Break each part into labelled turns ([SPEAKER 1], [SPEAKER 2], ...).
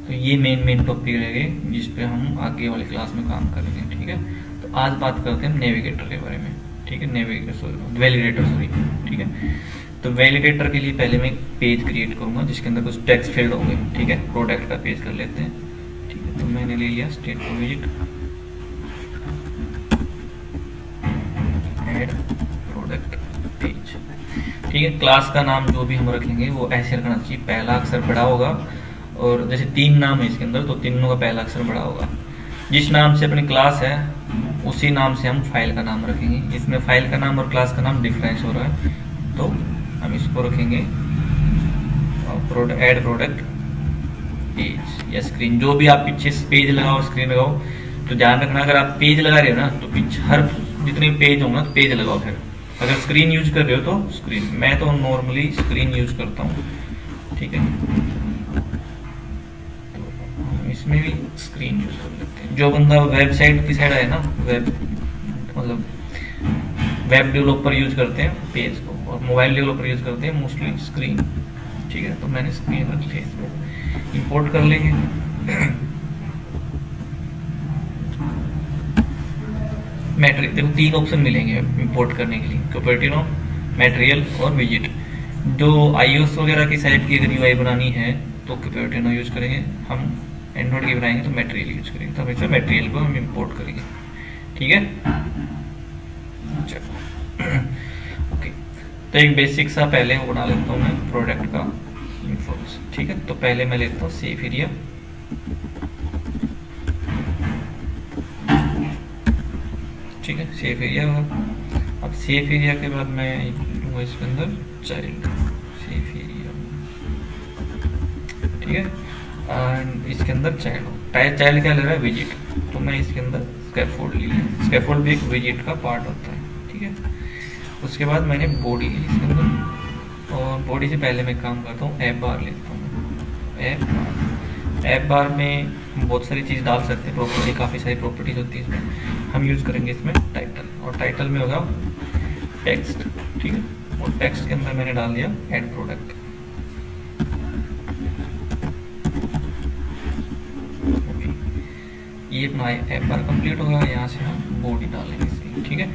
[SPEAKER 1] तो ये main topic रहेंगे जिस पे हम आगे वाली क्लास में काम करेंगे, ठीक है। तो आज बात करते हैं नेविगेटर के बारे में, ठीक है। वैलिडेटर सॉरी, ठीक है। तो वैलिडेटर के लिए पहले मैं एक पेज क्रिएट करूंगा जिसके अंदर कुछ टेक्स्ट फील्ड होंगे, ठीक है। प्रोडक्ट का पेज कर लेते हैं, ठीक है। तो मैंने ले लिया state to visit, add product page, ठीक है। क्लास का नाम जो भी हम रखेंगे वो ऐसे रखना चाहिए, पहला अक्षर बड़ा होगा, और जैसे 3 नाम है इसके अंदर तो तीनों का पहला अक्षर बड़ा होगा। जिस नाम से अपनी क्लास है उसी नाम से हम फाइल का नाम रखेंगे। इसमें फाइल का नाम और क्लास का नाम डिफरेंस हो रहा है, तो हम इसको रखेंगे ऐड प्रोडक्ट पेज या स्क्रीन, जो भी आप पीछे पेज लगाओ स्क्रीन लगाओ। तो ध्यान रखना, अगर आप पेज लगा रहे हो ना तो पीछे हर जितने पेज होंगे तो पेज लगाओ। फिर अगर स्क्रीन यूज कर रहे हो तो स्क्रीन, मैं तो नॉर्मली स्क्रीन यूज करता हूँ, ठीक है। तो इसमें भी स्क्रीन यूज कर लेते हैं। जो बंदा वेबसाइट की साइड है ना, मतलब वेब डेवलपर यूज करते हैं पेज को, और मोबाइल डेवलपर यूज करते हैं मोस्टली स्क्रीन, ठीक है। तो मैंने स्क्रीन रख लिया, इसको इंपोर्ट कर लेंगे। मैटेरियल, देखो 3 ऑप्शन मिलेंगे इंपोर्ट करने के लिए, क्यूपर्टिनो, मटेरियल और विजिट। जो iOS वगैरह की साइट की अगर यूआई बनानी है तो क्यूपर्टिनो यूज करेंगे, हम एंड्रॉइड की बनाएंगे तो मटेरियल यूज करेंगे। तो हमेशा मटेरियल को हम इंपोर्ट करेंगे, ठीक है। ओके, तो एक बेसिक सा पहले वो बना लेता हूँ मैं प्रोडक्ट का इन्फॉर्मेशन, ठीक है। तो पहले मैं लेता हूँ सेफ एरिया, ठीक है। सेफ एरिया होगा। अब सेफ एरिया के बाद मैं लूँगा इसके अंदर चाइल्ड सेफ एरिया, ठीक है। एंड इसके अंदर चाइल्ड क्या ले रहा है, विजिट। तो मैं इसके अंदर स्कैफोल्ड ले लिया। स्कैफोल्ड भी एक विजिट का पार्ट होता है, ठीक है। उसके बाद मैंने बॉडी इसके अंदर, और बॉडी से पहले मैं काम करता हूँ ऐप बार लेता हूँ। ऐप बार में बहुत सारी चीज़ डाल सकते हैं, प्रॉपर्टी, काफ़ी सारी प्रॉपर्टीज होती है इसमें। हम यूज़ करेंगे इसमें टाइटल, और टाइटल में होगा टेक्स्ट, ठीक है। और टेक्स्ट के अंदर मैंने डाल दिया ऐड प्रोडक्ट। ये अपना ऐप बार कंप्लीट होगा। यहाँ से हम बॉडी डालेंगे इसकी, ठीक है।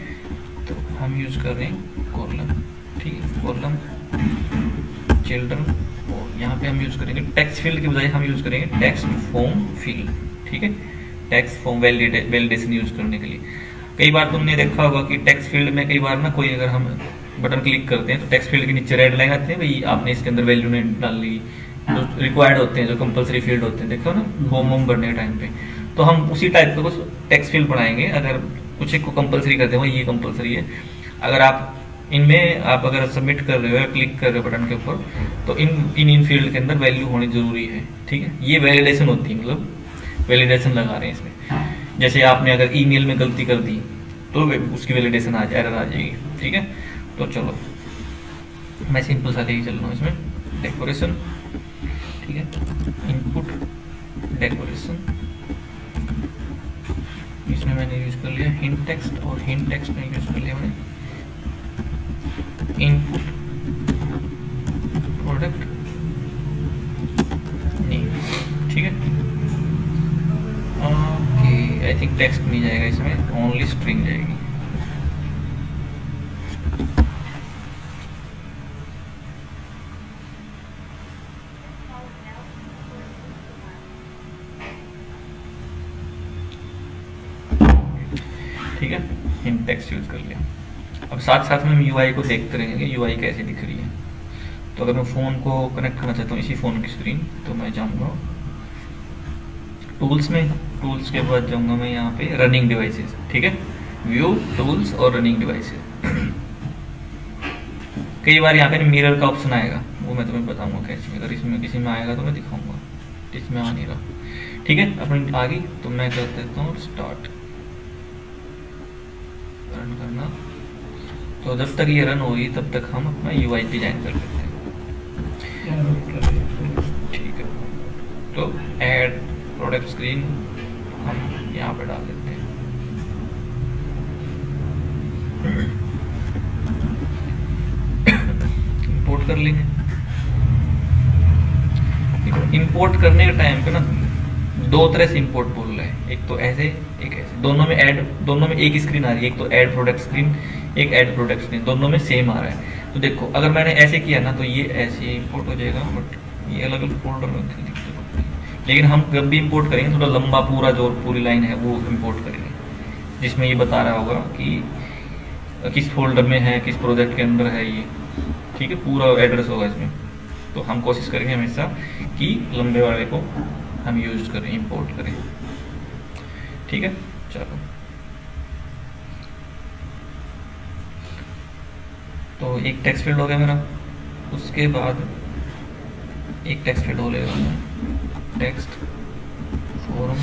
[SPEAKER 1] तो हम यूज़ कर रहे हैं कॉलम, ठीक है। कॉलम चिल्ड्रन, और यहाँ पे हम यूज करेंगे टेक्स्ट फील्ड की बजाय हम यूज करेंगे टेक्स्ट फॉर्म फील्ड, ठीक है। टेक्स्ट फॉर्म वैलिडेशन यूज करने के लिए कई बार तुमने देखा होगा कि टेक्स्ट फील्ड में कई बार ना कोई, अगर हम बटन क्लिक करते हैं तो टेक्स्ट फील्ड के नीचे रेड लाइन आते हैं, भाई आपने इसके अंदर वैल्यू नहीं डाल ली। जो रिक्वायर्ड होते हैं, जो कंपलसरी फील्ड होते हैं, देखो ना फॉर्म भरने के टाइम पे, तो हम उसी टाइप का कुछ टेक्स्ट फील्ड बनाएंगे। अगर कुछ एक को कंपलसरी करते हैं, ये कंपलसरी है। अगर आप इनमें आप अगर सबमिट कर रहे हो या क्लिक कर रहे हो बटन के ऊपर, तो इन फील्ड के अंदर वैल्यू होनी जरूरी है, ठीक है। ये वैलिडेशन होती है, मतलब वैलिडेशन लगा रहे हैं इसमें। जैसे आपने अगर ईमेल में गलती कर दी तो उसकी वैलिडेशन एरर आ जाएगी, ठीक है। तो चलो मैं सिंपल सा लेके चल रहा हूँ इसमें डेकोरेशन, ठीक है। इनपुट डेकोरेशन, इसमें मैंने यूज कर लिया हिंट टेक्स्ट, और हिंट टेक्स्ट में यूज कर लिया मैंने इनपुट प्रोडक्ट नेम, ठीक है। ओके, आई थिंक टेक्स्ट नहीं जाएगा इसमें, ओनली स्ट्रिंग जाएगी। ठीक है, हिंट टेक्स्ट यूज कर लिया। अब साथ साथ में हम यूआई को देखते रहेंगे, यूआई कैसे दिख रही है। तो अगर मैं फ़ोन को कनेक्ट करना चाहता हूँ इसी फ़ोन की स्क्रीन, तो मैं जाऊँगा टूल्स में, टूल्स के बाद जाऊँगा मैं यहाँ पे रनिंग डिवाइसेस, ठीक है। व्यू, टूल्स और रनिंग डिवाइसेस। कई बार यहाँ पे मिरर का ऑप्शन आएगा, वो मैं तुम्हें बताऊँगा कैसे। अगर इसमें किसी में आएगा तो मैं दिखाऊँगा, इसमें आ नहीं रहा, ठीक है। अपनी आ गई तो मैं कर देता हूँ स्टार्ट, रन करना। तो जब तक ये रन होगी तब तक हम अपना यूआई डिजाइन कर लेते हैं, ठीक है। तो ऐड प्रोडक्ट स्क्रीन हम यहाँ पे डाल देते हैं। इंपोर्ट कर लेंगे। इंपोर्ट करने के टाइम पे ना दो तरह से इंपोर्ट बोल रहा है, एक तो ऐसे एक ऐसे, दोनों में एक स्क्रीन आ रही है, एक तो ऐड प्रोडक्ट स्क्रीन, एक ऐड प्रोडक्ट स्क्रीन, दोनों में सेम आ रहा है। तो देखो अगर मैंने ऐसे किया ना तो ये ऐसे इंपोर्ट हो जाएगा, बट ये अलग अलग फोल्डर में दिक्कत होती है। लेकिन हम जब भी इंपोर्ट करेंगे थोड़ा लंबा पूरा जो पूरी लाइन है वो इंपोर्ट करेंगे, जिसमें ये बता रहा होगा कि किस फोल्डर में है, किस प्रोजेक्ट के अंदर है ये, ठीक है, पूरा एड्रेस होगा इसमें। तो हम कोशिश करेंगे हमेशा कि लंबे वाले को हम यूज करें, इंपोर्ट करें, ठीक है। चलो तो एक टेक्स्ट फील्ड हो गया मेरा, उसके बाद एक टेक्स्ट फील्ड हो लेगा टेक्स्ट फॉर्म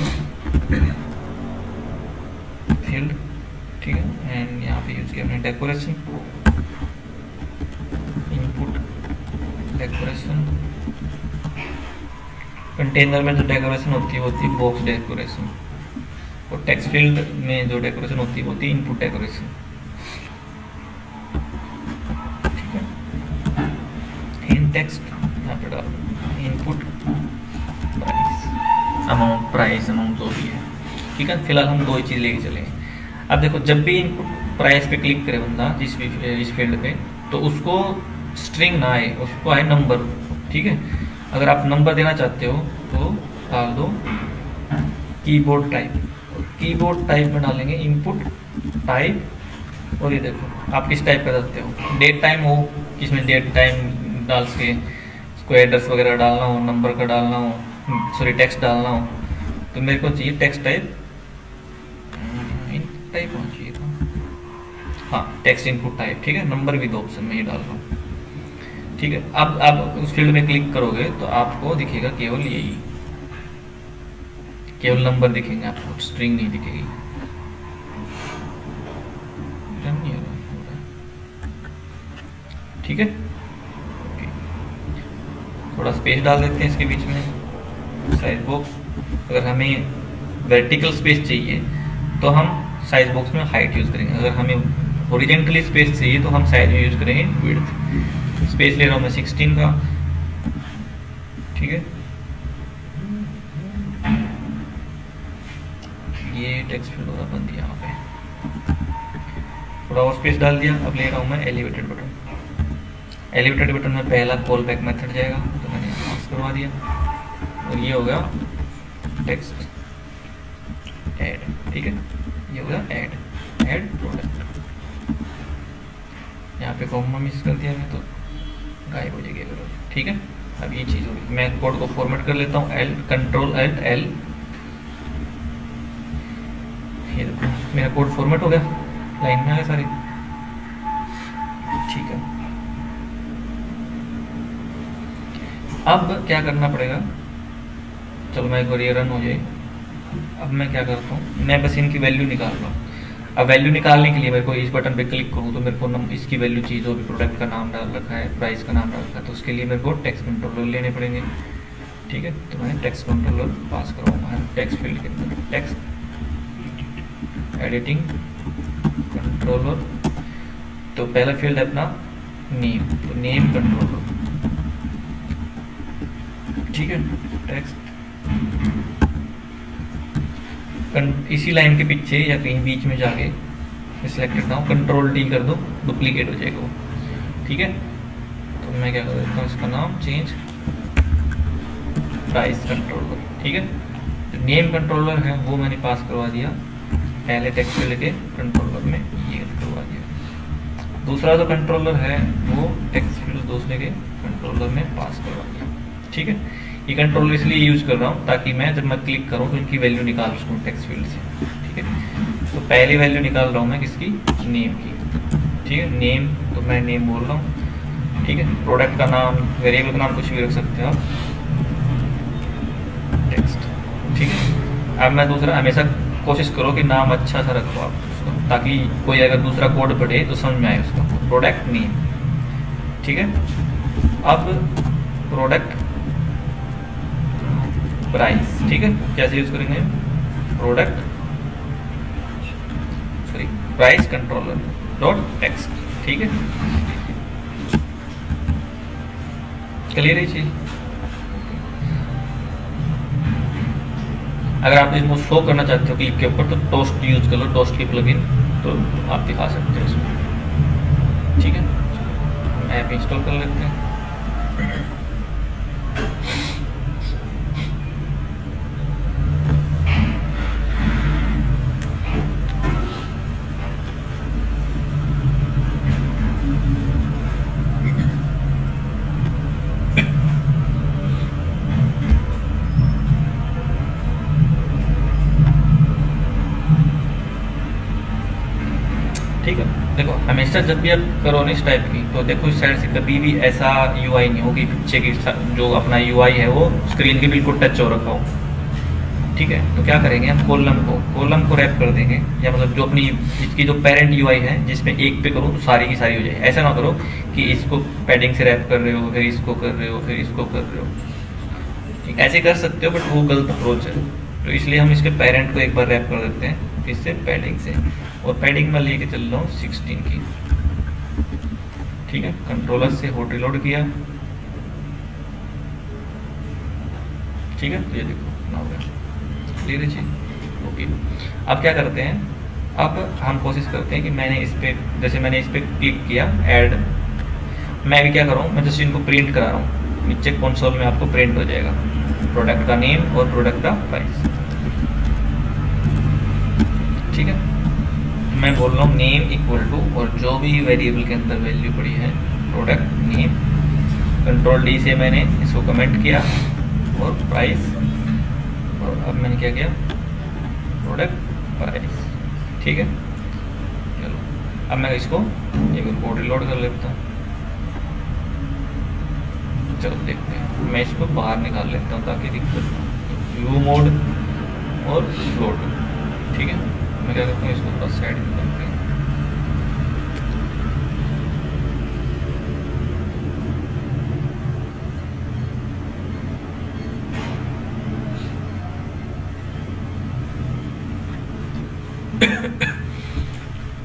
[SPEAKER 1] फील्ड, ठीक है। एंड यहाँ पे यूज किया हमने डेकोरेशन, इनपुट डेकोरेशन, कंटेनर में जो डेकोरेशन होती है बॉक्स डेकोरेशन, और टेक्स्ट फील्ड में जो डेकोरेशन होती है वो होती है इनपुट डेकोरेशन, ठीक है। इन टेक्स्ट यहाँ पे डाल इनपुट प्राइस अमाउंट जो भी है, ठीक है। फिलहाल हम दो ही चीज़ लेके चलेंगे। अब देखो जब भी इनपुट प्राइस पे क्लिक करे बंदा इस फील्ड पे, तो उसको स्ट्रिंग ना आए, उसको आए नंबर, ठीक है। अगर आप नंबर देना चाहते हो तो डाल दो कीबोर्ड टाइप, कीबोर्ड टाइप में डालेंगे इनपुट टाइप, और ये देखो आप किस टाइप का डालते हो, डेट टाइम हो, किसमें डेट टाइम डाल के कोई एड्रेस वगैरह डालना हो, नंबर का डालना हो, सॉरी टेक्स्ट डालना हो, तो मेरे को चाहिए टेक्स्ट टाइप होना चाहिए था, हाँ टेक्स्ट इनपुट टाइप, ठीक है। नंबर भी दो ऑप्शन में ही डाल रहा हूँ, ठीक है। अब आप उस फील्ड में क्लिक करोगे तो आपको दिखेगा केवल यही, केवल नंबर दिखेंगे आपको, स्ट्रिंग नहीं दिखेगी। ठीक है, थोड़ा स्पेस डाल देते हैं इसके बीच में, साइज बॉक्स। अगर हमें वर्टिकल स्पेस चाहिए तो हम साइज बॉक्स में हाइट यूज करेंगे, अगर हमें हॉरिजॉन्टली स्पेस चाहिए तो हम साइज में यूज करेंगे विड्थ। स्पेस ले रहा हूँ मैं 16 का, ठीक है। ये टेक्स्ट फील्ड होगा बंद यहाँ पे, थोड़ा और स्पेस डाल दिया। अब ले रहा हूँ मैं एलिवेटेड बटन, एलिवेटेड बटन में पहला कॉल बैक मेथड जाएगा, तो मैंने पास करवा दिया, और ये होगा टेक्स्ट ऐड, ठीक है। ये होगा ऐड प्रोडक्ट, यहाँ पे कॉमा मिस कर दिया मैं तो गायब हो जाएगी, ठीक है। अब ये चीज़ होगी, मैं कोड को फॉर्मेट कर लेता हूँ, कंट्रोल एल्ट एल, ये देखो मेरा कोड फॉर्मेट हो गया, लाइन में आ गए सारे, ठीक है। अब क्या करना पड़ेगा, चलो मैं एक बार ये रन हो जाए। अब मैं क्या करता हूँ, मैं बस इनकी वैल्यू निकाल रहा हूँ। अब वैल्यू निकालने के लिए मेरे को इस बटन पे क्लिक करूँ तो मेरे को इसकी वैल्यू चाहिए, जो भी प्रोडक्ट का नाम डाल रखा है, प्राइस का नाम डाल रखा है, तो उसके लिए मेरे को टेक्स्ट कंट्रोलर लेने पड़ेंगे, ठीक है। तो मैं टेक्स्ट कंट्रोलर पास कराऊंगा टेक्स्ट फील्ड के अंदर, टेक्स्ट एडिटिंग कंट्रोलर। तो पहला फील्ड है अपना नेम, तो नेम कंट्रोलर, ठीक है। टेक्स्ट इसी लाइन के पीछे या कहीं बीच में जाके सिलेक्ट करता हूँ, कंट्रोल डी कर दो, डुप्लीकेट हो जाएगा वो, ठीक है। तो मैं क्या कर देता हूँ, इसका नाम चेंज प्राइस कंट्रोलर, ठीक है। जो नेम कंट्रोलर है वो मैंने पास करवा दिया पहले टेक्स्ट फील्ड के कंट्रोलर में, ये करवा दिया। दूसरा जो कंट्रोलर है वो टेक्स्ट फील्ड दूसरे के कंट्रोलर में पास करवा दिया, ठीक है। ये कंट्रोलर इसलिए यूज कर रहा हूँ ताकि मैं जब मैं क्लिक करूँ तो इनकी वैल्यू निकाल सकूँ टेक्स्ट फील्ड से, ठीक है। तो पहली वैल्यू निकाल रहा हूँ मैं किसकी, नेम की, ठीक है। नेम तो मैं नेम बोल रहा हूँ, ठीक है। प्रोडक्ट का नाम, वेरिएबल का नाम कुछ भी रख सकते हो आप, टेक्स्ट, ठीक है। अब मैं दूसरा, हमेशा कोशिश करो कि नाम अच्छा सा रखो आप उसको, ताकि कोई अगर दूसरा कोड पढ़े तो समझ में आए उसका, प्रोडक्ट नेम, ठीक है। अब प्रोडक्ट प्राइस, ठीक है। कैसे यूज करेंगे, product sorry price controller dot text, ठीक है। क्लियर है चीज। अगर आप इसको शो करना चाहते हो क्लिक के ऊपर तो टोस्ट यूज कर लो, टोस्ट की प्लगइन, तो आप दिखा सकते हो इसमें। ठीक है, ऐप इंस्टॉल कर लेते हैं। ठीक है, देखो हमेशा जब भी आप करो ना इस टाइप की, तो देखो इस साइड से कभी भी ऐसा यूआई नहीं होगी, पीछे की जो अपना यूआई है वो स्क्रीन के बिल्कुल टच हो रखा हो। ठीक है, तो क्या करेंगे हम, कॉलम को रैप कर देंगे, या मतलब जो अपनी इसकी जो पेरेंट यूआई है जिसमें एक पे करो तो सारी की सारी हो जाए। ऐसा ना करो कि इसको पैडिंग से रैप कर रहे हो, फिर इसको कर रहे हो, फिर इसको कर रहे हो। ठीक, ऐसे कर सकते हो बट वो गलत अप्रोच है। तो इसलिए हम इसके पेरेंट को एक बार रैप कर देते हैं, इससे पैडिंग से, और पैडिंग में लेके चल रहा हूँ 16 की। ठीक है, कंट्रोलर से हॉट रिलोड किया। ठीक है, तो ये देखो ना हो गया, क्लियर है जी। ओके, अब क्या करते हैं, अब हम कोशिश करते हैं कि मैंने इस पे, जैसे मैंने इस पे क्लिक किया ऐड, मैं भी क्या कर रहा हूँ, मैं जैसे इनको प्रिंट करा रहा हूँ, नीचे कंसोल में आपको प्रिंट हो जाएगा प्रोडक्ट का नेम और प्रोडक्ट का प्राइस। ठीक है, मैं बोल रहा हूँ नेम इक्वल टू, और जो भी वेरिएबल के अंदर वैल्यू पड़ी है प्रोडक्ट नेम, कंट्रोल डी से मैंने इसको कमेंट किया, और प्राइस, और अब मैंने क्या किया, प्रोडक्ट प्राइस। ठीक है, चलो अब मैं इसको एक कोड रिलोड कर लेता हूँ। चलो देखते हैं, मैं इसको बाहर निकाल लेता हूँ ताकि दिक्कत व्यू मोड और फ्लोट। ठीक है, मैं क्या करता हूँ, इसको थोड़ा साइड में करते हैं।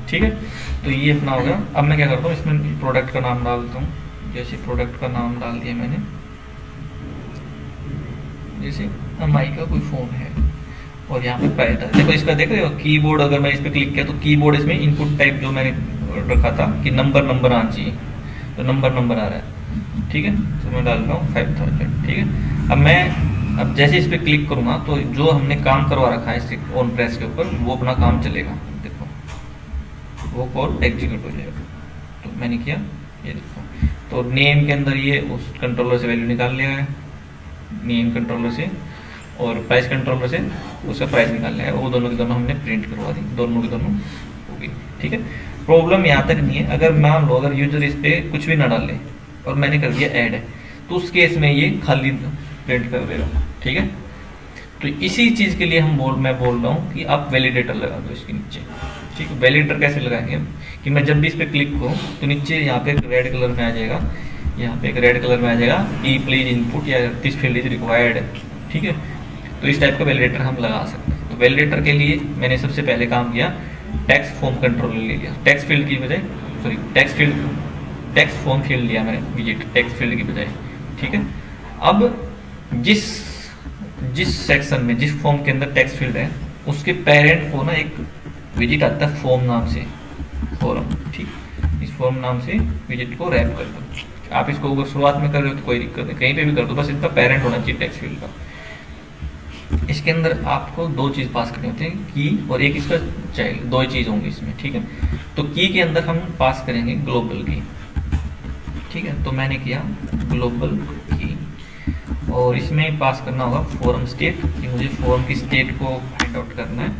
[SPEAKER 1] ठीक है, तो ये अपना हो गया। अब मैं क्या करता हूँ, इसमें प्रोडक्ट का नाम डालता हूँ। जैसे प्रोडक्ट का नाम डाल दिया मैंने, जैसे एमआई का कोई फोन है, और यहाँ पे प्राइस है। देखो इसका देख रहे हो कीबोर्ड, अगर मैं इस पर क्लिक किया तो कीबोर्ड इसमें इनपुट टाइप जो मैंने रखा था कि नंबर आना चाहिए, तो नंबर आ रहा है। ठीक है, तो मैं डाल रहा हूँ 5000। ठीक है, अब जैसे इस पर क्लिक करूँगा तो जो हमने काम करवा रखा है इस ऑन प्रेस के ऊपर, वो अपना काम चलेगा। देखो वो कोड एग्जीक्यूट हो जाएगा। तो मैंने किया, ये देखो, तो नेम के अंदर ये उस कंट्रोलर से वैल्यू निकाल लिया है, नेम कंट्रोलर से, और प्राइस कंट्रोलर से उसका प्राइस निकाल लिया है। वो दोनों के दोनों हमने प्रिंट करवा दी, दोनों के दोनों हो गई। ठीक है, प्रॉब्लम यहाँ तक नहीं है। अगर मान लो अगर यूजर इस पे कुछ भी ना डाले और मैंने कर दिया ऐड है, तो उस केस में ये खाली प्रिंट कर देगा। ठीक है, तो इसी चीज के लिए मैं बोल रहा हूँ कि आप वैलिडेटर लगा दो इसके नीचे। ठीक है, वैलिडेटर कैसे लगाएंगे कि मैं जब भी इस पे क्लिक करूँ तो नीचे यहाँ पे रेड कलर में आ जाएगा, यहाँ पे एक रेड कलर में आ जाएगा ई प्लीज इनपुट या दिस फील्ड इज रिक्वायर्ड। ठीक है, तो इस टाइप का वैलिडेटर हम लगा सकते हैं। तो वैलिडेटर के लिए मैंने सबसे पहले काम किया, टेक्स्ट फॉर्म कंट्रोलर ले लिया, टेक्स्ट फील्ड की बजाय, सॉरी टेक्स्ट फॉर्म फील्ड लिया मैंने, विजिट टेक्स्ट फील्ड की बजाय। ठीक है, अब जिस सेक्शन में, जिस फॉर्म के अंदर टेक्स्ट फील्ड है, उसके पेरेंट को ना एक विजिट आता है फॉर्म नाम से, फॉर्म। ठीक, इस फॉर्म नाम से विजिट को रैप कर दो। आप इसको अगर शुरुआत में कर रहे हो तो कोई दिक्कत नहीं, कहीं पे भी कर दो, बस इसका पेरेंट होना चाहिए टेक्स्ट फील्ड का। इसके अंदर आपको दो चीज पास करनी होती है, की और एक इसका चाइल्ड, दो ही चीज होंगी इसमें। ठीक है, तो की के अंदर हम पास करेंगे ग्लोबल की। ठीक है, तो मैंने किया ग्लोबल की, और इसमें पास करना होगा फॉर्म स्टेट, कि मुझे फॉर्म की स्टेट को फाइंड आउट करना है।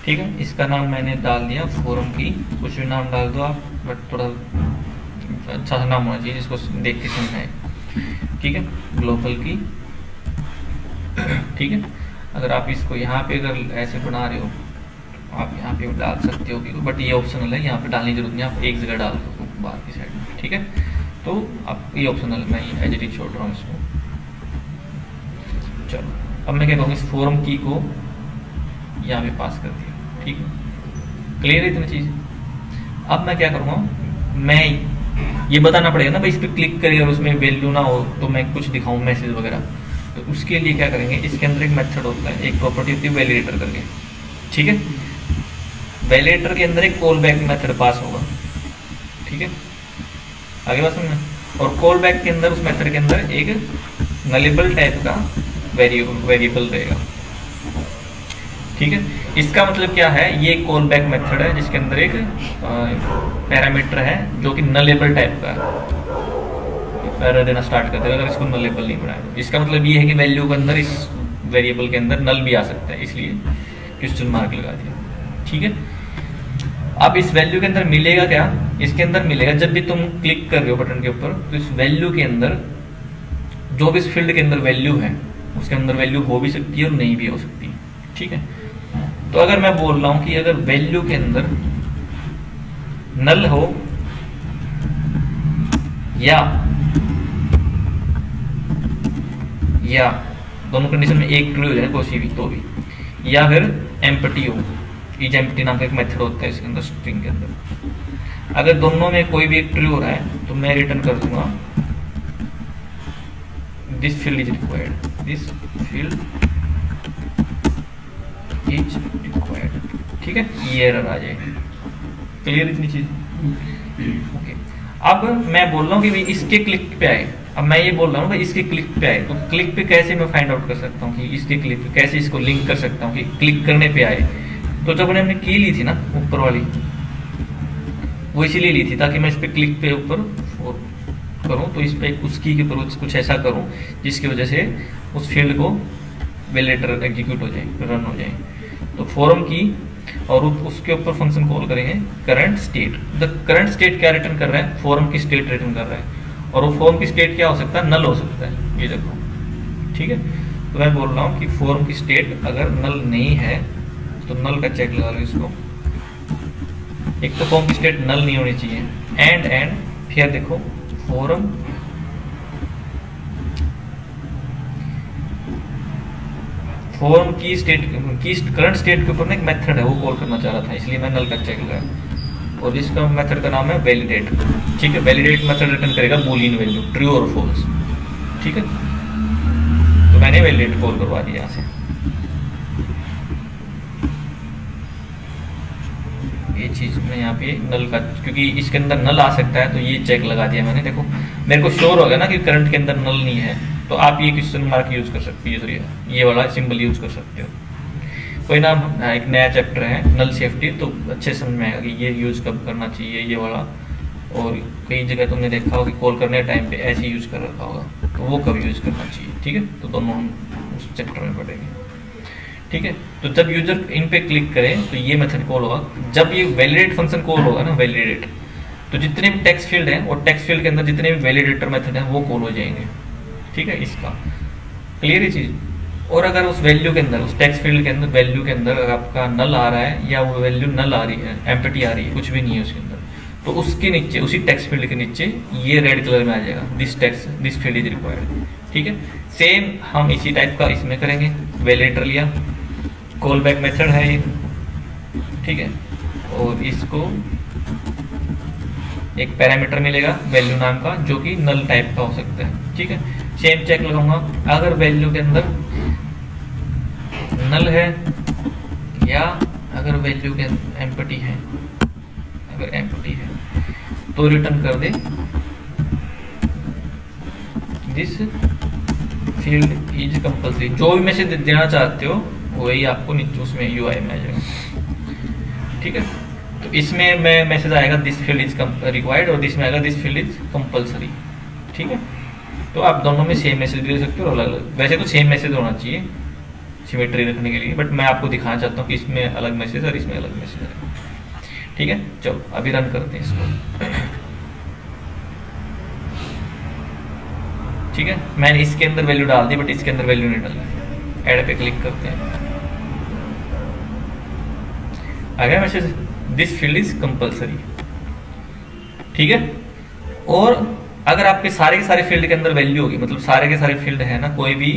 [SPEAKER 1] ठीक है, इसका नाम मैंने डाल दिया फॉर्म की, कुछ भी नाम डाल दो आप, बट थोड़ा अच्छा सा नाम होना चाहिए जिसको देख के समझ आए। ठीक है, ग्लोबल की। ठीक है, अगर आप इसको यहाँ पे अगर ऐसे बना रहे हो तो आप यहाँ पे डाल सकते हो, बट ये ऑप्शनल है, यहाँ पे डालने की जरूरत नहीं, आप एक जगह डाल दो बाहर की साइड में। ठीक है, तो आप ये ऑप्शनल, मैं एज इट इज छोड़ रहा हूँ इसको। चलो, अब मैं क्या कहूँगा, इस फॉर्म की को यहाँ पे पास कर दिया। ठीक है, क्लियर है इतनी चीज। अब मैं क्या करूँगा, मैं ये बताना पड़ेगा ना भाई, इस पर क्लिक करिए और उसमें वैल्यू ना हो तो मैं कुछ दिखाऊँ मैसेज वगैरह, तो तो उसके लिए क्या करेंगे, इसके अंदर एक मेथड होता है, एक प्रॉपर्टी होती है वैलिडेटर करके, ठीक है। वैलिडेटर के अंदर एक कॉल बैक मेथड पास होगा, ठीक है, आगे बात समझना। और कॉल बैक के अंदर, उस मेथड के अंदर एक नलेबल टाइप का वेरिएबल रहेगा, ठीक है। इसका मतलब क्या है, ये कॉल बैक मेथड है जिसके अंदर एक पैरामीटर है जो कि नलेबल टाइप का है। पैरा देना स्टार्ट करते हैं अगर इसको नलेबल नहीं बनाया। इसका मतलब ये है कि वैल्यू के अंदर, इस वेरिएबल के अंदर नल भी आ सकता है, इसलिए क्वेश्चन मार्क लगा दिया, ठीक है। अब इस वैल्यू के अंदर मिलेगा क्या, इसके अंदर मिलेगा जब भी तुम क्लिक कर रहे हो बटन के ऊपर, तो इस वैल्यू के अंदर जो भी इस फील्ड के अंदर वैल्यू है, उसके अंदर वैल्यू हो भी सकती है और नहीं भी हो सकती है, ठीक है। तो अगर मैं बोल रहा हूं कि अगर वैल्यू के अंदर नल हो या दोनों कंडीशन में एक ट्रू हो जाए कोई भी, तो भी, या फिर एम्प्टी हो, इज एम्प्टी नाम का एक मेथड होता है इसके अंदर, स्ट्रिंग के अंदर। अगर दोनों में कोई भी एक ट्रू हो रहा है तो मैं रिटर्न कर दूंगा this field is required, this field is required, ठीक है, ये एरर आ जाएगी। क्लियर इतनी चीज, ओके। अब मैं बोल रहा हूँ कि भाई इसके क्लिक पे आए, अब मैं ये बोल रहा हूँ भाई इसके क्लिक पे आए, तो क्लिक पे कैसे मैं फाइंड आउट कर सकता हूँ कि इसके क्लिक पे कैसे इसको लिंक कर सकता हूँ कि क्लिक करने पे आए। तो जब हमने की ली थी ना ऊपर वाली, वो इसीलिए ली थी ताकि मैं इस पे क्लिक पे ऊपर करूं, तो इस पे उस की के ऊपर कुछ ऐसा करूं जिसकी वजह से उस फील्ड को वैलिडेटर एग्जीक्यूट हो जाए, रन हो जाए। तो फॉरम की और उसके ऊपर फंक्शन कॉल करेंगे current state. The current state क्या रिटर्न कर रहा है, फॉरम की स्टेट रिटर्न कर रहा है, और वो फॉर्म की स्टेट क्या हो सकता है, नल हो सकता है, ये देखो, ठीक है। तो मैं बोल रहा हूँ कि फॉर्म की स्टेट अगर नल नहीं है तो नल का चेक लगा लो इसको। एक तो फॉर्म की स्टेट नल नहीं होनी चाहिए, एंड फिर देखो फॉर्म की स्टेट की करंट स्टेट के ऊपर ना एक मेथड है, वो कॉल करना चाह रहा था, इसलिए मैं नल का चेक लगाया। और जिसका मेथड का नाम है वैलिडेट, ठीक है। वैलिडेट मेथड रिटर्न करेगा बूलियन वैल्यू, ट्रू और फॉल्स, ठीक है। तो मैंने वैलिडेट कॉल करवा दिया यहाँ से। ये चीज में यहाँ पे नल का, क्योंकि इसके अंदर नल आ सकता है तो ये चेक लगा दिया मैंने। देखो मेरे को श्योर हो गया ना कि करंट के अंदर नल नहीं है, तो आप ये क्वेश्चन मार्क यूज कर सकते हो, ये वाला सिंबल यूज कर सकते हो। कोई ना, एक नया चैप्टर है नल सेफ्टी, तो अच्छे समझ में आएगा कि ये यूज कब करना चाहिए, ये वाला। और कई जगह तुमने देखा होगा कि कॉल करने टाइम पे ऐसे यूज कर रखा होगा, तो वो कब यूज करना चाहिए, ठीक है। तो दोनों हम उस चैप्टर में पढ़ेंगे, ठीक है। तो जब यूजर इन पे क्लिक करें तो ये मेथड कॉल होगा। जब ये वैलिडेट फंक्शन कॉल होगा ना, वैलिडेट, तो जितने भी टेक्स्ट फील्ड हैं और टेक्स्ट फील्ड के अंदर जितने भी वैलिडेटर मेथड हैं वो कॉल हो जाएंगे, ठीक है। इसका क्लियर है चीज। और अगर उस वैल्यू के अंदर, उस टेक्स्ट फील्ड के अंदर, वैल्यू के अंदर अगर आपका नल आ रहा है या वो वैल्यू नल आ रही है, एम्प्टी आ रही है, कुछ भी नहीं है उसके अंदर, तो उसके नीचे, उसी टेक्स्ट फील्ड के नीचे ये रेड कलर में आ जाएगा दिस फील्ड इज रिक्वायर्ड, ठीक है। सेम हम इसी टाइप का इसमें करेंगे। वैलिडेटर लिया, कॉल बैक मेथड है ये, ठीक है। और इसको एक पैरामीटर मिलेगा वैल्यू नाम का जो कि नल टाइप का हो सकता है, ठीक है। सेम चेक लगाऊंगा अगर वैल्यू के अंदर नल है या अगर वैल्यू के एम्प्टी है, अगर एम्प्टी है तो रिटर्न कर दे दिस फील्ड इज कंपल्सरी। जो भी मैसेज देना चाहते हो वही आपको नीचे उसमें यूआई में आ जाएगा, ठीक है। तो इसमें मैं मैसेज आएगा दिस फील्ड इज रिक्वायर्ड और दिस में आएगा दिस फील्ड इज कंपल्सरी, ठीक है। तो आप दोनों में सेम मैसेज दे सकते हो, अलग अलग। वैसे तो सेम मैसेज होना चाहिए सिमेट्री रखने के लिए, बट मैं आपको दिखाना चाहता हूँ कि इसमें अलग मैसेज और इसमें अलग मैसेज है, ठीक है। चलो अभी रन करते हैं इसको, ठीक है। मैंने इसके अंदर वैल्यू डाल दी बट इसके अंदर वैल्यू नहीं डाली। ऐड पे क्लिक करते हैं, आ गया message this field is compulsory, ठीक है। और अगर आपके सारे के सारे फील्ड के अंदर वैल्यू होगी, मतलब सारे के सारे फील्ड है ना, कोई भी,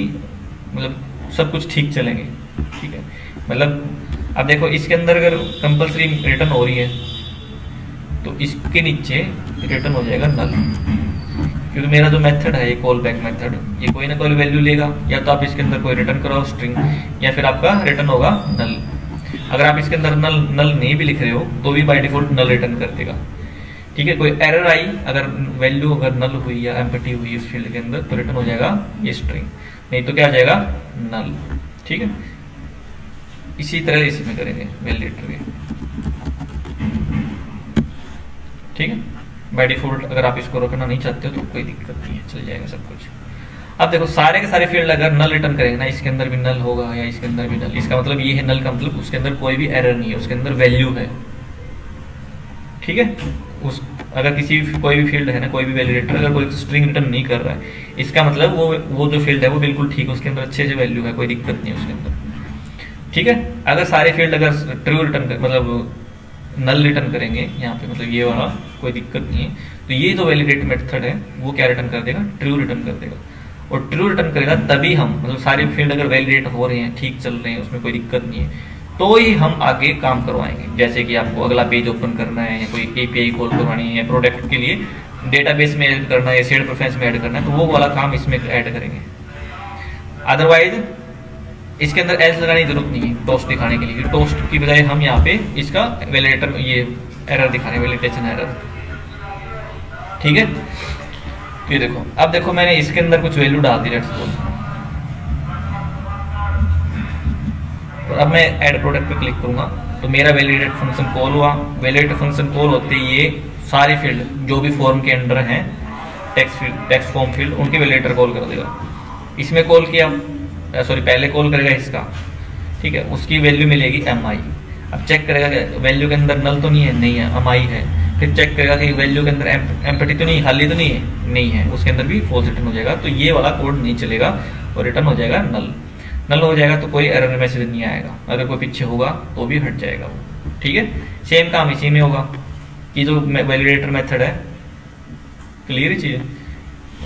[SPEAKER 1] मतलब सब कुछ ठीक चलेंगे, ठीक है। मतलब अब देखो इसके अंदर अगर कंपल्सरी रिटर्न हो रही है तो इसके नीचे रिटर्न हो जाएगा नल, क्योंकि मेरा जो मेथड है ये कॉल बैक मेथड, ये कोई ना कोई वैल्यू लेगा, या तो आप इसके अंदर कोई रिटर्न कराओ स्ट्रिंग, या फिर आपका रिटर्न होगा नल। अगर आप इसके अंदर नल नल नहीं भी लिख रहे हो तो भी बाय डिफॉल्ट नल रिटर्न कर देगा। ठीक है, कोई एरर आई, अगर वैल्यू अगर नल हुई या एम्प्टी हुई इस फील्ड के अंदर, तो रिटर्न हो जाएगा ये स्ट्रिंग, नहीं तो क्या आ जाएगा नल। ठीक है, इसी तरह इसमें करेंगे वैलिडेटर के। ठीक है, बाय डिफॉल्ट अगर आप इसको रखना नहीं चाहते हो तो कोई दिक्कत नहीं है, चल जाएगा सब कुछ। अब देखो सारे के सारे फील्ड अगर नल रिटर्न करेंगे ना, इसके अंदर भी नल होगा या इसके अंदर भी नल, इसका मतलब ये है नल का मतलब उसके अंदर कोई भी एरर नहीं है, उसके अंदर वैल्यू है। ठीक है, उस अगर किसी कोई भी फील्ड है ना, कोई भी वैलिडेटर अगर कोई स्ट्रिंग रिटर्न नहीं कर रहा है, इसका मतलब वो जो फील्ड है वो बिल्कुल ठीक है, उसके अंदर अच्छे से वैल्यू है, कोई दिक्कत नहीं है उसके अंदर। ठीक है, अगर सारे फील्ड अगर ट्रू रिटर्न मतलब नल रिटर्न करेंगे यहाँ पे, मतलब ये वाला कोई दिक्कत नहीं है, तो ये जो वैलिडेट मेथड है वो क्या रिटर्न कर देगा, ट्रू रिटर्न कर देगा। और ट्रू रिटर्न करेगा तभी हम मतलब सारे फील्ड अगर वैलिडेट हो रहे हैं, ठीक चल रहे हैं, उसमें कोई दिक्कत नहीं है, तो ही हम आगे काम करवाएंगे। जैसे कि आपको अगला पेज ओपन करना है, या कोई एपीआई कॉल करवानी है, या प्रोडक्ट के लिए डेटाबेस में ऐड करना है, या शेयर प्रेफरेंस में ऐड करना है, तो वो वाला काम इसमें ऐड करेंगे। अदरवाइज इसके अंदर एल्स लगाने की जरूरत नहीं है टोस्ट दिखाने के लिए, टोस्ट की बजाय हम यहाँ पे इसका वैलिडेटर ये एरर दिखा रहे हैं, वैलिडेशन एरर। ठीक है, ये देखो, अब देखो मैंने इसके अंदर कुछ वैल्यू डाल दी, लेट्स सपोज। तो अब मैं ऐड प्रोडक्ट पे क्लिक करूंगा तो मेरा वैलिडेट फंक्शन कॉल हुआ। वैलिडेट फंक्शन कॉल होते ही ये सारे फील्ड जो भी फॉर्म के अंदर हैं, टेक्स्ट फॉर्म फील्ड, उनके वैलिडेटर कॉल कर देगा। इसमें कॉल किया, सॉरी पहले कॉल करेगा इसका, ठीक है, उसकी वैल्यू मिलेगी mi। अब चेक करेगा कि वैल्यू के अंदर नल तो नहीं है, नहीं है, mi है। फिर चेक करेगा कि वैल्यू के अंदर एम्प्टी तो नहीं, खाली तो नहीं है, नहीं है, उसके अंदर भी फॉल्स रिटर्न हो जाएगा। तो ये वाला कोड नहीं चलेगा और रिटर्न हो जाएगा नल। नल हो जाएगा तो कोई एरर मैसेज नहीं आएगा, अगर कोई पीछे होगा तो भी हट जाएगा वो। ठीक है, सेम काम इसी में होगा कि जो वैलिडेटर मेथड है, क्लियर ही चीज।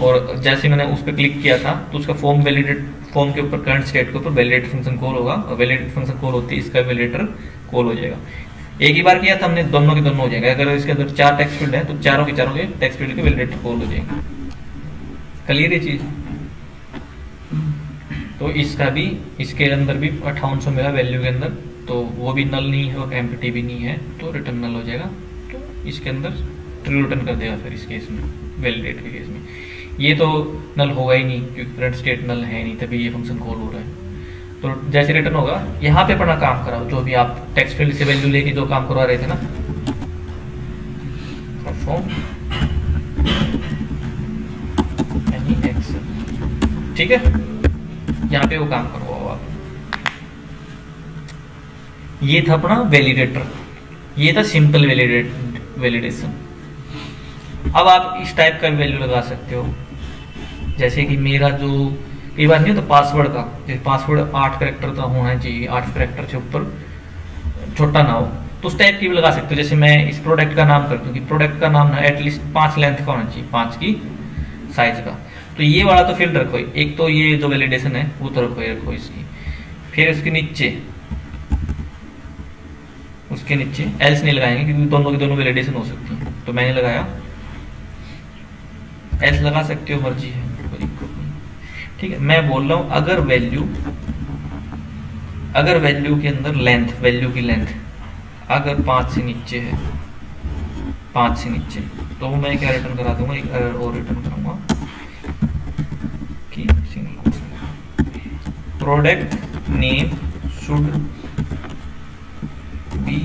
[SPEAKER 1] और जैसे मैंने उस पर क्लिक किया था तो उसका फॉर्म वैलिडेट, फॉर्म के ऊपर करंट स्टेट के ऊपर वैलिडेट फंक्शन कॉल होगा, और वैलिडेट फंक्शन कॉल होती है इसका वैलिडेटर कॉल हो जाएगा। एक ही बार किया था हमने, दोनों के दोनों हो जाएगा। अगर इसके अंदर 4 टेक्स्ट फील्ड है तो चारों के टेक्स्ट फील्ड के वैलिडेटर कॉल हो जाएंगे। क्लियर ये चीज। तो इसका भी, इसके अंदर भी 5800 मिला वैल्यू के अंदर, तो वो भी नल नहीं है और एम्प्टी भी नहीं है, तो रिटर्न नल हो जाएगा। तो इसके अंदर ट्रू रिटर्न कर देगा फिर इस केस में, वैलिडेट के केस में। ये तो नल होगा ही नहीं क्योंकि करंट स्टेट नल है नहीं, तभी ये फंक्शन कॉल हो रहा है। तो जैसे रिटर्न होगा, यहाँ पे अपना काम कराओ, जो भी आप टेक्स्ट फील्ड से वैल्यू लेके जो काम करवा रहे थे ना, ठीक है, यहाँ पे वो काम करवाओ आप। ये था अपना वैलिडेटर, ये था सिंपल वैलिडेशन। अब आप इस टाइप का वैल्यू लगा सकते हो, जैसे कि मेरा जो कई बार नहीं होता पासवर्ड का, जैसे पासवर्ड 8 कैरेक्टर का होना चाहिए, 8 कैरेक्टर से ऊपर छोटा ना हो, तो उस टाइप की भी लगा सकते हो। जैसे मैं इस प्रोडक्ट का नाम करती हूँ कि प्रोडक्ट का नाम ना एटलीस्ट 5 लेंथ का होना चाहिए, 5 की साइज का। तो ये वाला तो फील्ड रखो, एक तो ये जो वैलिडेशन है वो तो रखो इसकी। फिर उसके नीचे एल्स नहीं लगाएंगे क्योंकि दोनों की दोनों वैलिडेशन हो सकती है। तो मैंने लगाया, एल्स लगा सकते हो, मर्जी है, कोई दिक्कत नहीं। ठीक है, मैं बोल रहा हूं अगर वैल्यू के अंदर लेंथ, वैल्यू की लेंथ अगर 5 से नीचे है, 5 से नीचे, तो मैं क्या रिटर्न करा दूंगा, एक एरर और रिटर्न करूंगा कि product name should be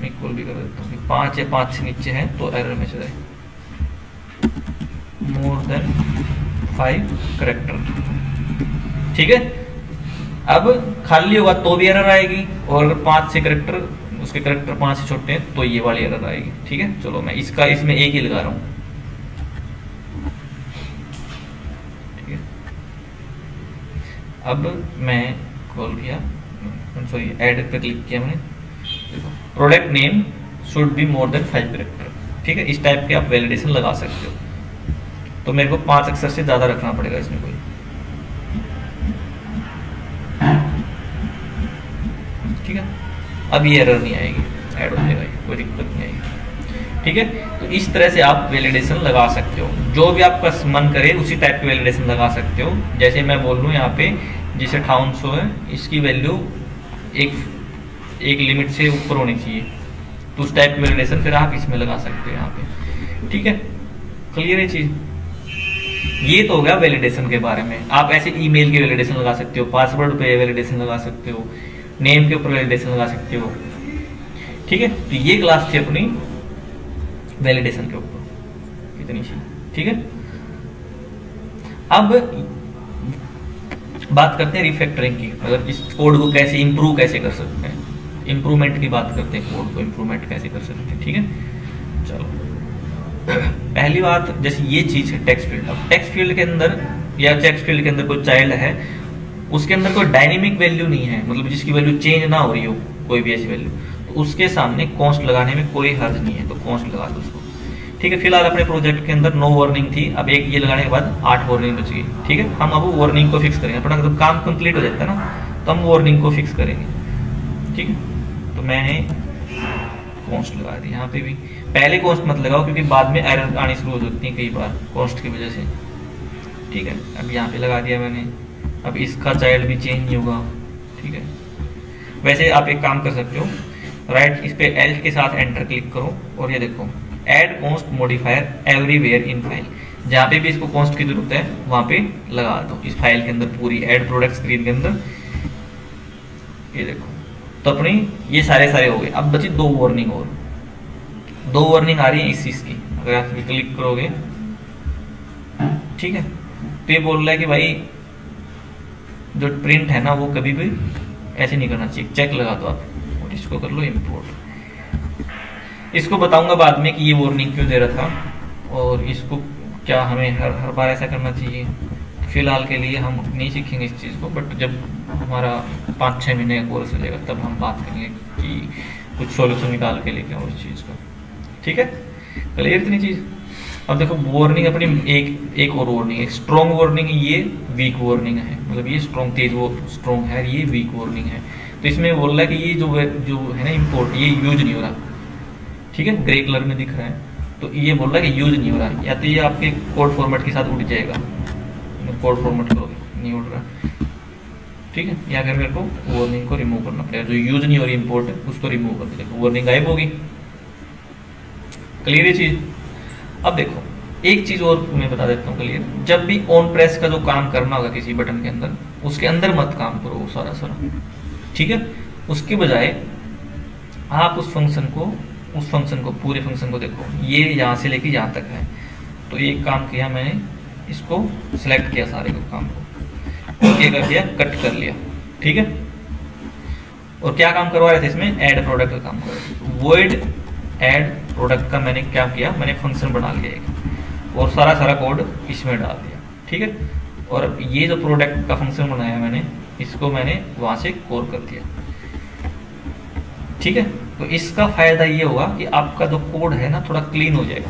[SPEAKER 1] equal भी कर देता हूँ, 5 या 5 से नीचे है तो एरर मैसेज आए, मोर देन 5 कैरेक्टर। ठीक है, अब खाली होगा तो भी एरर आएगी, और अगर 5 से कैरेक्टर, उसके कैरेक्टर 5 से छोटे हैं तो ये वाली एरर आएगी। ठीक है, चलो मैं इसमें एक ही लगा रहा हूं। ठीक है, अब मैं कॉल किया, सॉरी ऐड पे क्लिक किया मैंने, product name should be more than 5 character. ठीक है, इस टाइप के आप वैलिडेशन लगा सकते हो। तो मेरे को 5 अक्षर से ज्यादा रखना पड़ेगा इसमें कोई। ठीक है, अब ये एरर नहीं आएगी, ऐड हो जाएगा, कोई दिक्कत नहीं आएगी। ठीक है, तो इस तरह से आप वैलिडेशन लगा सकते हो, जो भी आपका मन करे उसी टाइप की वैलिडेशन लगा सकते हो। जैसे मैं बोल लूँ यहाँ पे जिसे 5800 है, इसकी वैल्यू एक लिमिट से ऊपर होनी चाहिए, तो उस टाइप की वैलिडेशन फिर आप इसमें लगा सकते हो यहाँ पे। ठीक है, क्लियर है चीज। ये तो हो गया वैलिडेशन के बारे में। आप ऐसे ईमेल की वैलिडेशन लगा सकते हो, पासवर्ड पे वैलिडेशन लगा सकते हो, नेम के ऊपर वैलिडेशन लगा सकते हो। ठीक है, तो ये क्लास थी अपनी वैलिडेशन के ऊपर, इतनी सी। ठीक है, अब बात करते हैं रिफैक्टरिंग की। मतलब इस कोड को कैसे इंप्रूव कैसे कर सकते हैं, इंप्रूवमेंट की बात करते हैं, कोड को इंप्रूवमेंट कैसे कर सकते हैं। ठीक है, चलो पहली बात, जैसे ये चीज है टेक्स्ट फील्ड। अब टेक्स्ट फील्ड के अंदर या टेक्स्ट फील्ड के अंदर कोई चाइल्ड है, उसके अंदर कोई डायनेमिक वैल्यू नहीं है, मतलब जिसकी वैल्यू चेंज ना हो रही हो, कोई भी ऐसी वैल्यू, तो उसके सामने कॉन्स्ट लगाने में कोई हर्ज नहीं है, तो कॉन्स्ट लगा दो उसको। ठीक है, फिलहाल अपने प्रोजेक्ट के अंदर 9 वार्निंग थी, अब एक ये लगाने के बाद 8 वार्निंग बच गई। ठीक है, हम अब वार्निंग को फिक्स करेंगे, अपना जब काम कंप्लीट हो जाता है ना, तो हम वार्निंग को फिक्स करेंगे। ठीक है, तो मैंने कॉन्स्ट लगा दी यहाँ पे भी। पहले कॉन्स्ट मत लगाओ क्योंकि बाद में एरर आनी शुरू हो सकती है कई बार कॉन्स्ट की वजह से। ठीक है, अब यहाँ पे लगा दिया मैंने। अब इसका चाइल्ड भी चेंज नहीं होगा। ठीक है, वैसे आप एक काम कर सकते हो, राइट इस पे एल्ट के साथ एंटर क्लिक करो और ये देखो add const modifier everywhere in file, जहाँ पे भी इसको कॉन्स्ट की जरूरत है वहां पे लगा दो इस फाइल के अंदर, पूरी ऐड प्रोडक्ट स्क्रीन के अंदर। ये देखो, तो अपनी ये सारे हो गए। अब बची 2 वार्निंग और, 2 वार्निंग आ रही है इस चीज की। अगर आप क्लिक करोगे, ठीक है, तो ये बोल रहा है कि भाई जो प्रिंट है ना वो कभी भी ऐसे नहीं करना चाहिए, चेक लगा दो आप और इसको कर लो इंपोर्ट। इसको बताऊंगा बाद में कि ये वार्निंग क्यों दे रहा था और इसको क्या हमें हर बार ऐसा करना चाहिए। फिलहाल के लिए हम नहीं सीखेंगे इस चीज़ को, बट जब हमारा 5-6 महीने का कोर्स हो जाएगा तब हम बात करेंगे कि कुछ सॉल्यूशन निकाल के लेके आओ इस चीज़ का। ठीक है, क्लियर इतनी चीज़। अब देखो वार्निंग अपनी एक और वार्निंग है, स्ट्रॉन्ग वार्निंग, ये वीक वार्निंग है। मतलब ये स्ट्रॉन्ग तेज वो स्ट्रॉन्ग है, ये वीक वार्निंग है। तो इसमें बोल रहा है कि ये जो है ना इंपोर्ट, ये यूज नहीं हो रहा। ठीक है, ग्रे कलर में दिख रहा है, तो ये बोल रहा है कि यूज नहीं हो रहा, या तो ये आपके कोड फॉर्मेट के साथ उड़ जाएगा, कोड फॉर्मेट करोगे नहीं उड़ रहा। ठीक है, या अगर मेरे को वार्निंग को रिमूव करना पड़ेगा, जो यूज नहीं हो रही इंपोर्ट है उसको रिमूव कर देगा, वार्निंग गायब होगी। क्लियर ये चीज। अब देखो एक चीज और मैं बता देता हूँ क्लियर, जब भी ऑन प्रेस का जो काम करना होगा किसी बटन के अंदर, उसके अंदर मत काम करो सारा। ठीक है, उसके बजाय आप उस फंक्शन को पूरे फंक्शन को देखो, ये यहाँ से लेके यहाँ तक है। तो ये काम किया मैंने, इसको सिलेक्ट किया सारे को काम को, ओके कर दिया, कट कर लिया। ठीक है, और क्या काम करवा रहे थे इसमें, ऐड प्रोडक्ट का काम कर रहे थे। वॉइड ऐड प्रोडक्ट का मैंने क्या किया, मैंने फंक्शन बना लिया एक और सारा कोड इसमें डाल दिया। ठीक है, और ये जो प्रोडक्ट का फंक्शन बनाया मैंने, इसको मैंने वहां से कॉल कर दिया। ठीक है, तो इसका फायदा ये होगा कि आपका जो कोड है ना थोड़ा क्लीन हो जाएगा।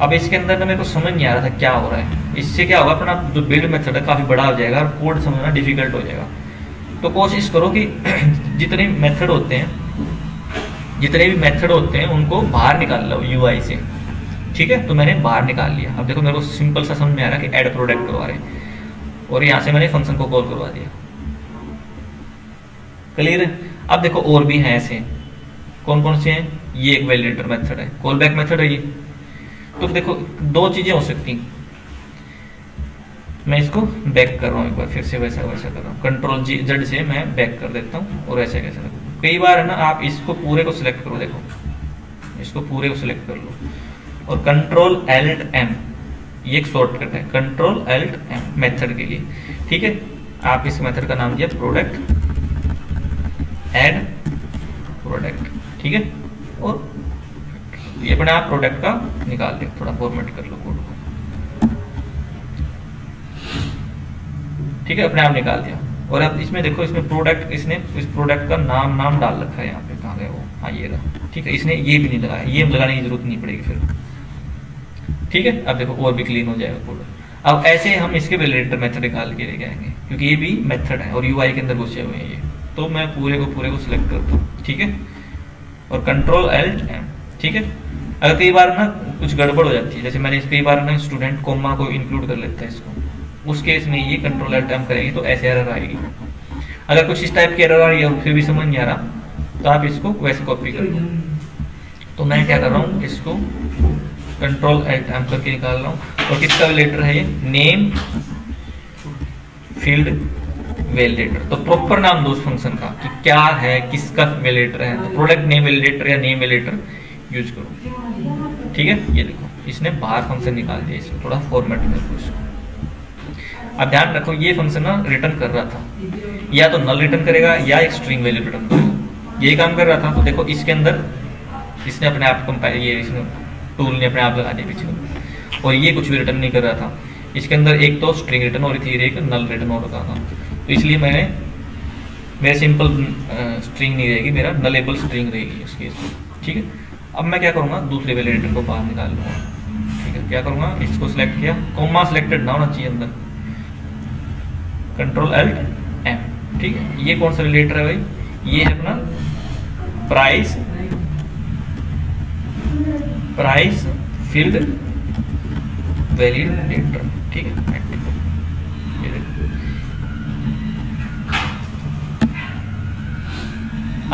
[SPEAKER 1] अब इसके अंदर ना मेरे को समझ नहीं आ रहा था क्या हो रहा है, इससे क्या होगा अपना जो बिल्ड मेथड है काफी बड़ा हो जाएगा और कोड समझना डिफिकल्ट हो जाएगा। तो कोशिश करो कि जितने भी मेथड होते हैं उनको बाहर निकाल लो यूआई से। ठीक है, तो मैंने बाहर निकाल लिया। अब देखो मेरे को सिंपल सा समझ में आ रहा है कि ऐड प्रोडक्ट करवा रहे हैं और यहाँ से मैंने फंक्शन को कॉल करवा दिया। क्लियर है। अब देखो और भी हैं ऐसे, कौन कौन से हैं, ये एक वैलिडेटर मेथड है, कॉल बैक मेथड है ये। तो देखो 2 चीजें हो सकती, मैं इसको बैक कर रहा हूँ एक बार फिर से, वैसा कर रहा हूँ, कंट्रोल Z से मैं बैक कर देता हूँ और ऐसे कैसे रखूँ। कई बार है ना आप इसको पूरे को सिलेक्ट करो, देखो इसको पूरे को सिलेक्ट कर लो और कंट्रोल Alt M, ये एक शॉर्टकट है, कंट्रोल Alt M मेथड के लिए। ठीक है, आप इस मेथड का नाम दिया प्रोडक्ट ऐड प्रोडक्ट। ठीक है, और ये अपने आप प्रोडक्ट का निकाल दे, थोड़ा फॉर्मेट कर लो कोड को। ठीक है, अपने आप निकाल दिया। और अब इसमें देखो, इसमें प्रोडक्ट, इसने इस प्रोडक्ट का नाम डाल रखा है यहाँ पे, कहाँ गया वो, हाँ ये रहा। ठीक है, इसने ये भी नहीं लगाया, ये लगाने की जरूरत नहीं पड़ेगी फिर। ठीक है, अब देखो और भी क्लीन हो जाएगा कोड। अब ऐसे हम इसके वैलिडेटर मेथड निकाल के लेके आएंगे क्योंकि ये भी मेथड है और यूआई के अंदर घुसे हुए हैं ये। तो मैं पूरे को सिलेक्ट करता हूँ। ठीक है, और कंट्रोल Alt M। ठीक है, अगर कई बार ना कुछ गड़बड़ हो जाती है, जैसे मैंने कई बार ना स्टूडेंट कोमा को इंक्लूड कर लेता है इसको, उस केस में ये कंट्रोल एल्ट एम करेंगे तो ऐसे एरर आएगी। अगर कुछ इस टाइप की एरर आ रही है फिर भी समझ नहीं आ रहा तो आप इसको वैसे कॉपी कर लो। तो मैं क्या कर रहा हूँ, इसको कंट्रोल एल्ट एम करके निकाल रहा हूँ। और किसका वैलिडेटर है ये, नेम फील्ड वैलिडेटर। तो प्रॉपर नाम दो उस फंक्शन का कि क्या है, किसका वैलिडेटर है। तो प्रोडक्ट नेम वैलिडेटर या नेम वैलिडेटर यूज करो। ठीक है, ये देखो इसने बाहर फंक्शन निकाल दिया, इसमें थोड़ा फॉर्मेट कर दो इसको। अब ध्यान रखो ये फंक्शन ना रिटर्न कर रहा था, या तो नल रिटर्न करेगा या एक स्ट्रिंग वैल्यू रिटर्न करेगा, यही काम कर रहा था। तो देखो इसके अंदर इसने अपने आप कंपाइल, ये इसने टूल ने अपने आप लगा दिया पीछे, और ये कुछ भी रिटर्न नहीं कर रहा था। इसके अंदर एक तो स्ट्रिंग रिटर्न हो रही थी, एक नल रिटर्न हो रहा था। तो इसलिए मेरा सिंपल स्ट्रिंग नहीं रहेगी, मेरा नलेबल स्ट्रिंग रहेगी उस केस में। ठीक है, अब मैं क्या करूँगा, दूसरे वैलिडेटर को बाहर निकाल लूँगा। ठीक है, क्या करूँगा, इसको सिलेक्ट किया, कॉमा सिलेक्टेड ना होना चाहिए अंदर, कंट्रोल एल्ट एम। ठीक है, ये कौन सा वैलिडेटर है भाई, ये है अपना प्राइस फील्ड वैलिडेटर। ठीक है, ये देखो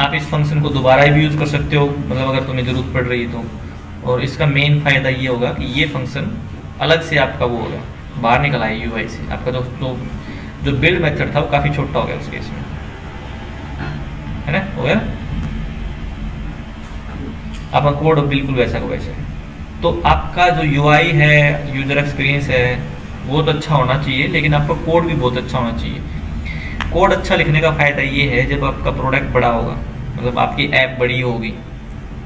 [SPEAKER 1] आप इस फंक्शन को दोबारा भी यूज कर सकते हो, मतलब अगर तुम्हें जरूरत पड़ रही है तो। और इसका मेन फायदा ये होगा कि ये फंक्शन अलग से आपका वो होगा, बाहर निकल आए यूआई से। आपका जो बिल्ड मेथड था वो काफी छोटा हो गया उस केस में, है ना, हो गया। आपका कोड बिल्कुल वैसा का वैसा है। तो आपका जो यूआई है, यूजर एक्सपीरियंस है, वो तो अच्छा होना चाहिए, लेकिन आपका कोड भी बहुत अच्छा होना चाहिए। कोड अच्छा लिखने का फायदा ये है, जब आपका प्रोडक्ट बड़ा होगा, मतलब आपकी ऐप बड़ी होगी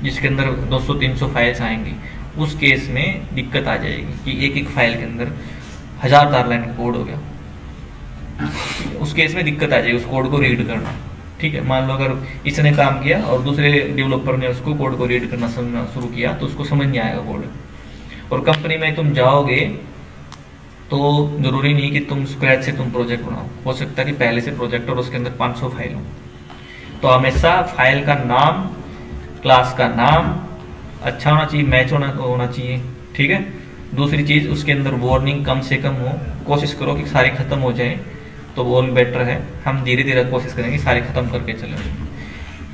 [SPEAKER 1] जिसके अंदर 200-300 फाइल्स आएंगी, उस केस में दिक्कत आ जाएगी कि एक एक फाइल के अंदर 1000 लाइन कोड हो गया। उस केस में दिक्कत आ जाएगी उस कोड को रीड करना। ठीक है, मान लो अगर इसने काम किया और दूसरे डेवलपर ने उसको कोड को रीड करना समझना शुरू किया तो उसको समझ नहीं आएगा कोड। और कंपनी में तुम जाओगे तो जरूरी नहीं कि तुम स्क्रैच से तुम प्रोजेक्ट बनाओ, हो सकता है कि पहले से प्रोजेक्ट और उसके अंदर 500 फाइल हो। तो हमेशा फाइल का नाम, क्लास का नाम अच्छा होना चाहिए, मैच होना चाहिए। ठीक है, दूसरी चीज उसके अंदर वार्निंग कम से कम हो, कोशिश करो कि सारी खत्म हो जाए तो वो बेटर है। हम धीरे धीरे कोशिश करेंगे सारे खत्म करके चले।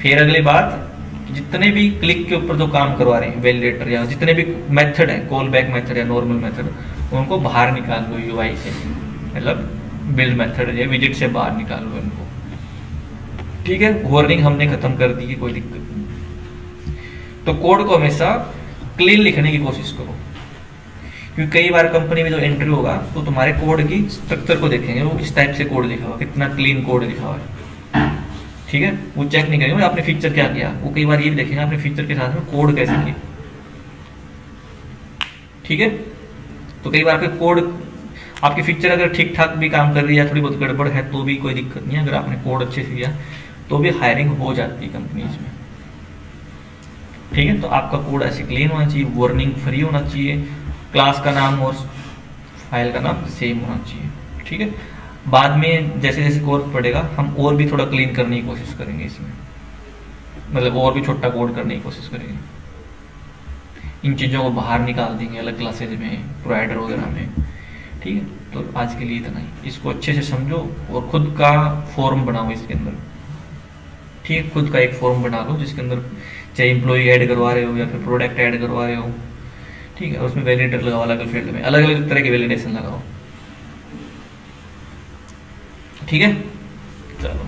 [SPEAKER 1] फिर अगली बात, जितने भी क्लिक के ऊपर जो काम करवा रहे हैं वैलिडेटर या जितने भी मेथड है, कॉल बैक मेथड या नॉर्मल मेथड, उनको बाहर निकाल दो यूआई से, मतलब बिल्ड मेथड या विजिट से बाहर निकाल लो इनको। ठीक है, वार्निंग हमने खत्म कर दी है, कोई दिक्कत नहीं। तो कोड को हमेशा क्लीन लिखने की कोशिश करो, क्योंकि कई बार कंपनी में जो एंट्री होगा तो तुम्हारे कोड की स्ट्रक्चर को देखेंगे, वो किस टाइप से कोड लिखा हुआ, कितना क्लीन कोड लिखा हुआ है। ठीक है, वो चेक नहीं करेंगे आपने फीचर क्या किया, वो कई बार ये भी देखेंगे आपने फीचर के साथ में कोड कैसे किया। ठीक है, तो कई बार आपके कोड, आपकी फीचर अगर ठीक ठाक भी काम कर रही है, थोड़ी बहुत गड़बड़ है तो भी कोई दिक्कत नहीं है। अगर आपने कोड अच्छे से किया तो भी हायरिंग हो जाती है कंपनीज में। ठीक है, तो आपका कोड ऐसे क्लीन होना चाहिए, वार्निंग फ्री होना चाहिए, क्लास का नाम और फाइल का नाम सेम होना चाहिए। ठीक है, बाद में जैसे जैसे कोर्स पढ़ेगा हम और भी थोड़ा क्लीन करने की कोशिश करेंगे इसमें, मतलब और भी छोटा कोड करने की कोशिश करेंगे। इन चीज़ों को बाहर निकाल देंगे अलग क्लासेज में, प्रोवाइडर वगैरह में। ठीक है, तो आज के लिए इतना ही। इसको अच्छे से समझो और खुद का फॉर्म बनाओ इसके अंदर। ठीक है, खुद का एक फॉर्म बना लो जिसके अंदर चाहे एम्प्लॉय ऐड करवा रहे हो या फिर प्रोडक्ट ऐड करवा रहे हो। ठीक है, उसमें वैलिडेटर लगाओ, अलग अलग फील्ड में अलग अलग तरह के वैलिडेशन लगाओ। ठीक है, चलो।